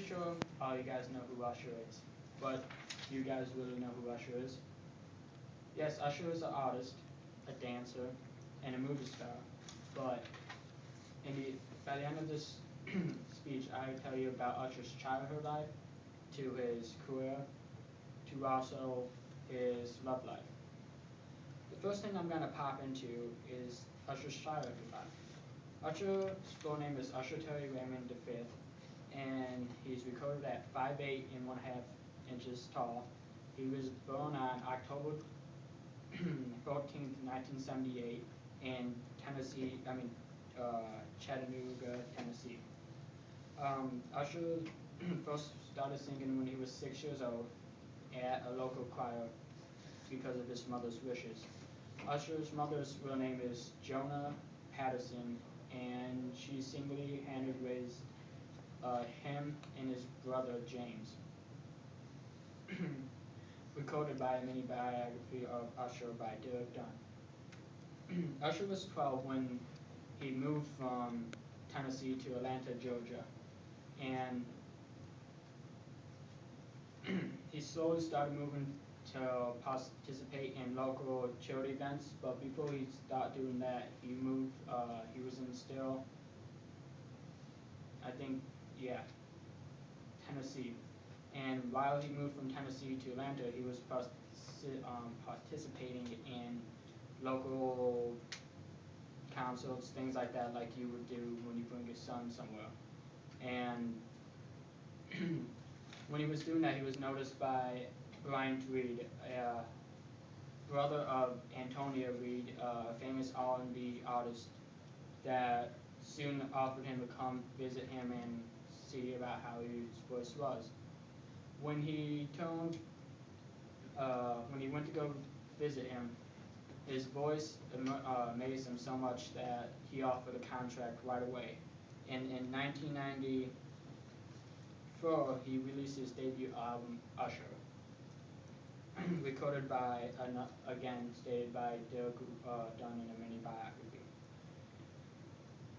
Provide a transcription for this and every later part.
pretty sure all you guys know who Usher is, but do you guys really know who Usher is? Yes, Usher is an artist, a dancer, and a movie star, but by the end of this speech, I tell you about Usher's childhood life, to his career, to also his love life. The first thing I'm going to pop into is Usher's childhood life. Usher's full name is Usher Terry Raymond V, and he's recorded at 5'8" and 1/2 inches tall. He was born on October 14th, 1978, in Chattanooga, Tennessee. Usher first started singing when he was 6 years old at a local choir because of his mother's wishes. Usher's mother's real name is Jonah Patterson, and she single-handedly raised him and his brother James. Recorded by a mini biography of Usher by Derek Dunn. Usher was 12 when he moved from Tennessee to Atlanta, Georgia, and he slowly started moving to participate in local charity events, but before he started doing that, he was in still, I think, yeah, Tennessee. And while he moved from Tennessee to Atlanta, he was participating in local concerts, things like that, like you would do when you bring your son somewhere. And when he was doing that, he was noticed by Bryant Reed, a brother of Antonia Reed, a famous R&B artist, that soon offered him to come visit him and see about how his voice was. When he went to go visit him, his voice amazed him so much that he offered a contract right away. And in 1994, he released his debut album, Usher, recorded by, again stated by Derek Dunn in a mini biography.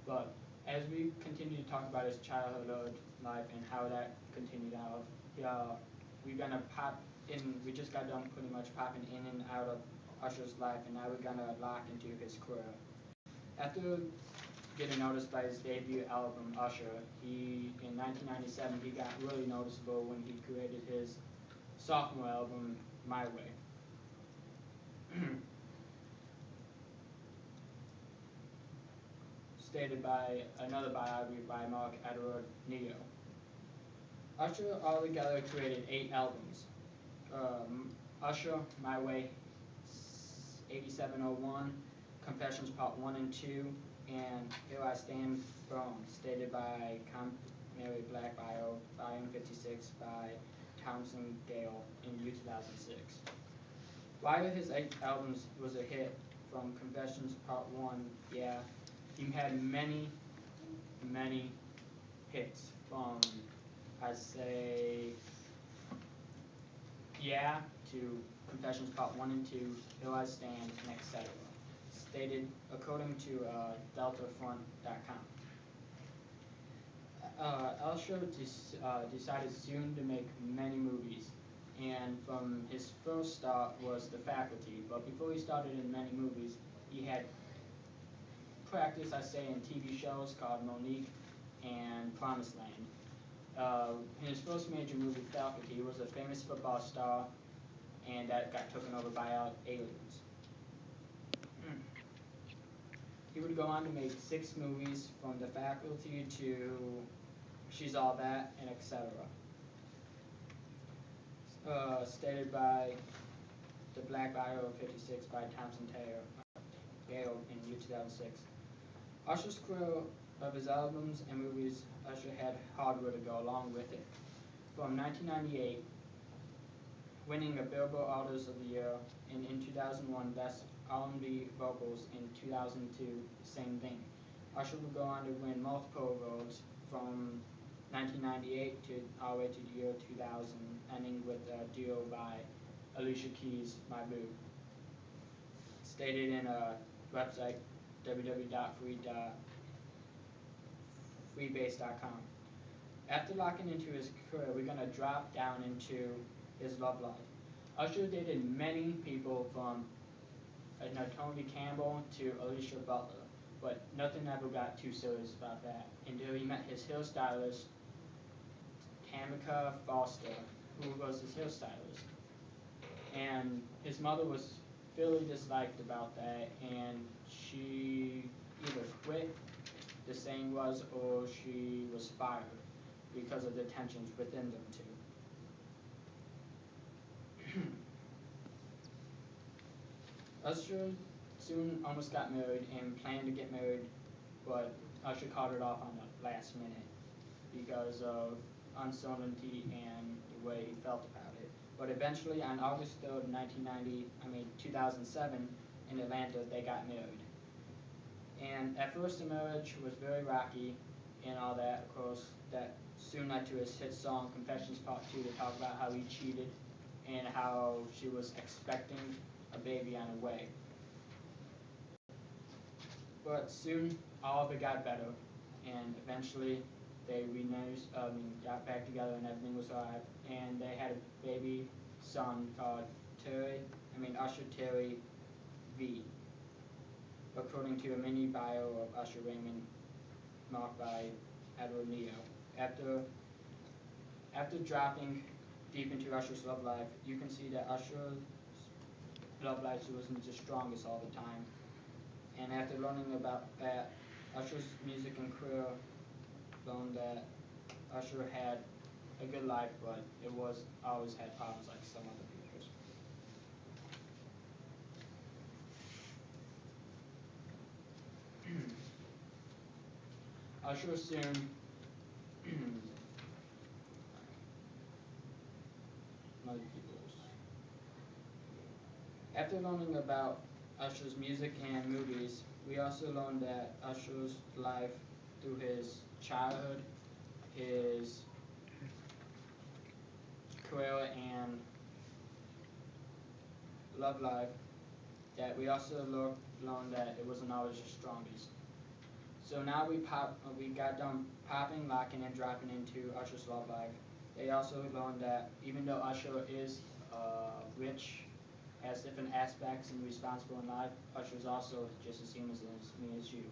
But as we continue to talk about his childhood life and how that continued out, we're gonna pop in. We just got done pretty much popping in and out of Usher's life, and now we're gonna lock into his career. After getting noticed by his debut album Usher, in 1997 he got really noticeable when he created his sophomore album My Way. Stated by another biography by Mark Edward Neo. Usher altogether created 8 albums. Usher, My Way, 8701, Confessions Part 1 and 2, and Here I Stand Firm, stated by Mary Black Bio, Volume 56 by Townsend Gale in 2006. Why his 8 albums was a hit from Confessions Part 1, yeah, he had many hits from, I'd say, Yeah to Confessions Part 1 and 2, Here I Stand, and etc. Stated according to DeltaFront.com. Usher decided soon to make many movies, and from his first start was The Faculty, but before he started in many movies, he had practice, I say, in TV shows called Monique and Promised Land. In his first major movie, Faculty, he was a famous football star, and that got taken over by aliens. He would go on to make 6 movies, from The Faculty to She's All That, and etc. Stated by the Black Bio 56 by Thompson Gale in 2006. Usher's career of his albums and movies, Usher had hardware to go along with it. From 1998, winning a Billboard Artist of the Year, and in 2001, Best R&B Vocals, in 2002, same thing. Usher would go on to win multiple awards from 1998 to all the way to the year 2000, ending with a deal by Alicia Keys' My Boo. Stated in a website, www.freebase.com. After locking into his career, we're going to drop down into his love life. Usher dated many people from Tony Campbell to Alicia Butler, but nothing ever got too serious about that until he met his hairstylist, Tamika Foster, who was his hairstylist. And his mother was fairly disliked about that, and she either quit, the saying was, or she was fired because of the tensions within them two. Usher soon almost got married and planned to get married, but Usher called it off on the last minute because of uncertainty and the way he felt about it. But eventually, on August 3rd, 2007, in Atlanta, they got married. And at first, the marriage was very rocky and all that. Of course, that soon led to his hit song Confessions Part 2 to talk about how he cheated and how she was expecting a baby on the way. But soon, all of it got better, and eventually they got back together and everything was alright. And they had a baby son called Usher Terry V, according to a mini bio of Usher Raymond marked by Edward Neo. After after dropping deep into Usher's love life, you can see that Usher's love life wasn't the strongest all the time. And after learning about that, Usher's music and career learned that Usher had a good life, but it was always had problems like some other people's. Usher soon other people's. After learning about Usher's music and movies, we also learned that Usher's life through his childhood, his career and love life, that we also learned that it wasn't always the strongest. So now we got done popping, locking, and dropping into Usher's love life. They also learned that even though Usher is rich, has different aspects and responsible in life, Usher is also just as human as me as you.